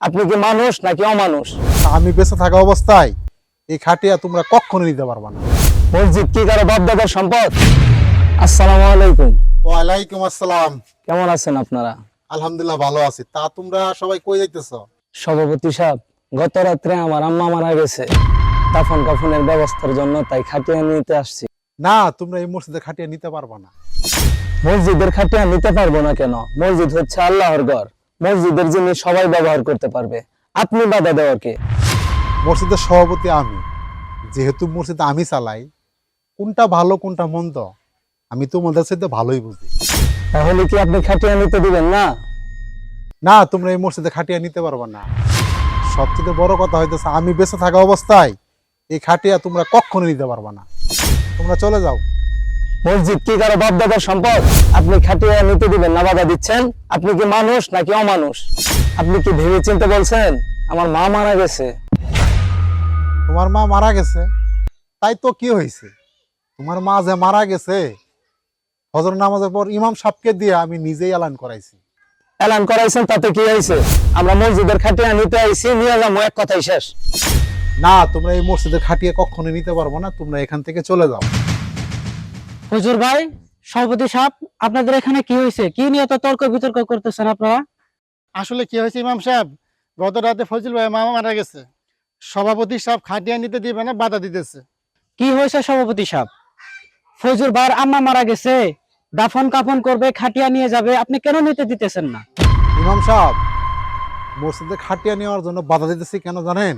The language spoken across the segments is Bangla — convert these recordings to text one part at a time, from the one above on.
আপনি কি মানুষ নাকি অমানুষ? আমি বেঁচে থাকা অবস্থায় এই খাটিয়া তোমরা কখনো নিতে পারবা না। মসজিদ কি কারো বাপ-দাদার সম্পদ? আসসালামু আলাইকুম। ওয়ালাইকুম আসসালাম। কেমন আছেন আপনারা? আলহামদুলিল্লাহ ভালো আছি। তা তোমরা সবাই কই যাইতেছো? সভাপতি সাহেব, গত রাত্রে আমার আম্মা মারা গেছে, দাফন কাফনের ব্যবস্থার জন্য তাই খাটিয়া নিতে আসছি। না, তোমরা এই মসজিদে খাটিয়া নিতে পারবা না। মসজিদের খাটিয়া নিতে পারবো না কেন? মসজিদ হচ্ছে আল্লাহর ঘর, মসজিদের জিনিস সবাই ব্যবহার করতে পারবে, আপনি বাধা দেওয়া কে? মসজিদের সভাপতি আমি, যেহেতু মসজিদ আমি চালাই, কোনটা ভালো কোনটা মন্দ আমি তোমাদের সাথে ভালোই বুঝি। তাহলে কি আপনি খাটিয়া নিতে দিবেন না? না, তোমরা এই মসজিদে খাটিয়া নিতে পারবা না। সবচেয়ে বড় কথা হইতেছে আমি বেঁচে থাকা অবস্থায় এই খাটিয়া তোমরা কখনো নিতে পারবা না। তোমরা চলে যাও। মসজিদ কি কারো বাপ-দাদার সম্পদ? আপনি খাটিয়া নিতে দিবেন না, বাধা দিচ্ছেন? আপনি কি মানুষ নাকি অমানুষ? আপনি কি ভেবে চিন্তে বলছেন? আমার মা মারা গেছে। তোমার মা মারা গেছে, তাই তো কি হয়েছে? তোমার মা যে মারা গেছে, ফজর নামাজের পর ইমাম সাহেবকে দিয়ে আমি নিজেই এলান করাইছি। এলান করাইছেন, তাতে কি হয়েছে? আমরা মসজিদের খাটিয়া নিতে আইছি, নিয়ে যাবো, এক কথাই শেষ। না, তোমরা এই মসজিদের খাটিয়া কখনো নিতে পারবো না। তোমরা এখান থেকে চলে যাও। হুজুর ভাই, সভাপতি সাহেব, আপনাদের এখানে কি হয়েছে? কি নিয়ে এত তর্ক বিতর্ক করতেছেন আপনারা? আসলে কি হয়েছে ইমাম সাহেব, গত রাতে ফজল ভাই মামা মারা গেছে, সভাপতি সাহেব খাটিয়া নিতে দিবে না, বাধা দিতেছে। কি হয়েছে সভাপতি সাহেব? ফজুর ভাইয়ের আম্মা মারা গেছে, দাফন কাফন করবে, খাটিয়া নিয়ে যাবে, আপনি কেন নিতে দিতেছেন না? ইমাম সাহেব, মসজিদে খাটিয়া নেওয়ার জন্য বাধা দিতেছি কেন জানেন?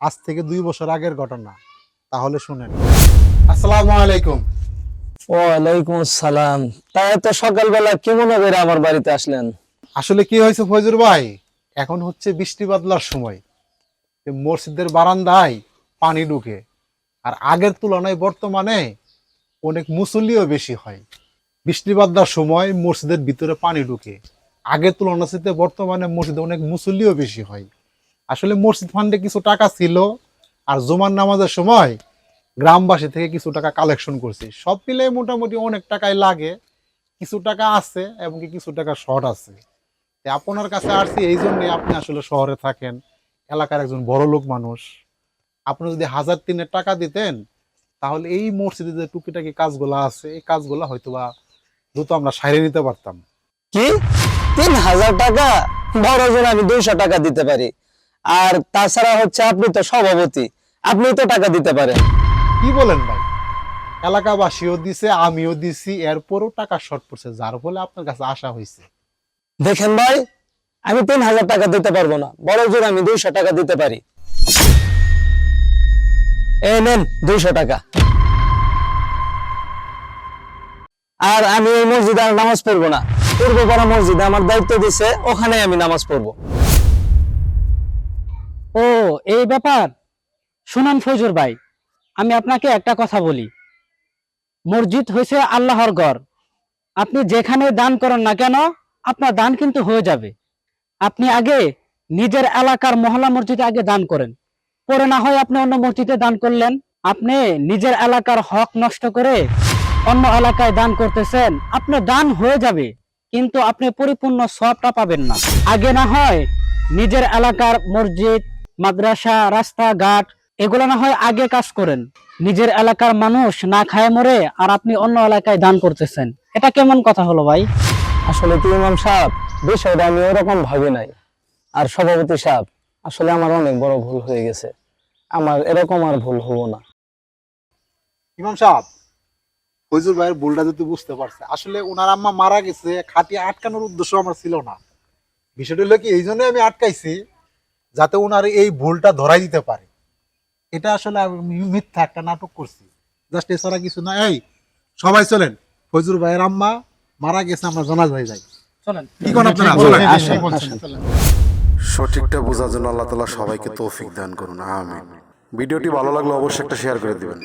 আজ থেকে 2 বছর আগের ঘটনা। তাহলে শুনেন। আসসালামু আলাইকুম। ওয়ালাইকুম আসসালাম। তাই এত সকালবেলা কি মনে করে আমার বাড়িতে আসলেন? আসলে কি হয়েছে ফজর ভাই, এখন হচ্ছে বৃষ্টি বাদলার সময়, মসজিদের বারান্দায় পানি ঢুকে, আর আগের তুলনায় বর্তমানে অনেক মুসল্লিও বেশি হয়। বৃষ্টি বাদলার সময় মসজিদের ভিতরে পানি ঢুকে, আগের তুলনায় বর্তমানে মসজিদে অনেক মুসল্লিও বেশি হয়। আসলে মসজিদ ফান্ডে কিছু টাকা ছিল, আর জুমার নামাজের সময় গ্রামবাসী থেকে কিছু টাকা কালেকশন করছি। সব মিলে মোটামুটি অনেক টাকাই লাগে, কিছু টাকা আছে এবং কিছু টাকা শর্ট আছে। আপনার কাছে আসছি এই জন্যে, আপনি আসলে শহরে থাকেন, এলাকার একজন বড় লোক মানুষ। আপনি যদি 1000-3 টাকা দিতেন, তাহলে এই মসজিদে যে টুকিটাকি কাজগুলো আছে, এই কাজগুলো হয়তোবা দ্রুত আমরা সাইরে নিতে পারতাম। কি 3000 টাকা? বড় জোর আমি 200 টাকা দিতে পারি। আর তাছাড়া হচ্ছে আপনি তো সভাপতি, আপনি তো টাকা দিতে পারেন। কি বলেন ভাই? এলাকাবাসীও দিছে, আমিও দিছি, এরপরও টাকা শর্ট পড়ছে, যার ফলে আপনার কাছে আসা হয়েছে। দেখেন ভাই, আমি 3000 টাকা দিতে পারবো না, বড় জোর আমি 200 টাকা দিতে পারি। এই নেন 200 টাকা। আর আমি এই মসজিদে আর নামাজ পড়বো না। পূর্বপাড়া মসজিদে আমার দায়িত্ব দিছে, ওখানে আমি নামাজ পড়বো। ও, এই ব্যাপার। শুনান ফজুর ভাই, আমি আপনাকে একটা কথা বলি। মসজিদ হয়েছে আল্লাহর ঘর, আপনি যেখানে দান করেন না কেন, আপনার দান কিন্তু হয়ে যাবে। আপনি আগে নিজের এলাকার মহল্লা মসজিদে আগে দান করেন, পরে না হয় আপনি অন্য মসজিদে দান করলেন। আপনি নিজের এলাকার হক নষ্ট করে অন্য এলাকায় দান করতেছেন, আপনার দান হয়ে যাবে, কিন্তু আপনি পরিপূর্ণ সওয়াবটা পাবেন না। আগে না হয় নিজের এলাকার মসজিদ, মাদ্রাসা, রাস্তাঘাট এগুলো না হয় আগে কাজ করেন। নিজের এলাকার মানুষ না খায় মরে, আর আপনি অন্য এলাকায় দান করতেছেন, এটা কেমন কথা হলো ভাই? আসলে কি ইমাম সাহেব, বিষয়টা আমি ওরকম ভাবি নাই। আর সভাপতি সাহেব, আসলে আমার অনেক বড় ভুল হয়ে গেছে, আমার এরকম আর ভুল হবো না। ইমাম সাহেব, ফজল ভাইয়ের ভুলটা যদি বুঝতে পারছে, আসলে ওনার আম্মা মারা গেছে, খাটিয়া আটকানোর উদ্দেশ্য আমার ছিল না। বিষয়টা হলো কি, এই জন্য আমি আটকাইছি যাতে ওনার এই ভুলটা ধরাই দিতে পারে। এটা আসলে আমি মিথ্যা একটা নাটক করছি, জাস্ট এছাড়া কিছু না। এই সবাই চলেন, ফজল ভাইয়ের আম্মা মারা গেছে, আমরা জানাজা হয়ে যাই। চলেন। কি কোন আপনারা? আসেন। সঠিকটা বোঝার জন্য আল্লাহ তাআলা সবাইকে তৌফিক দান করুন, আমিন। ভিডিওটি ভালো লাগলে অবশ্যই একটা শেয়ার করে দিবেন।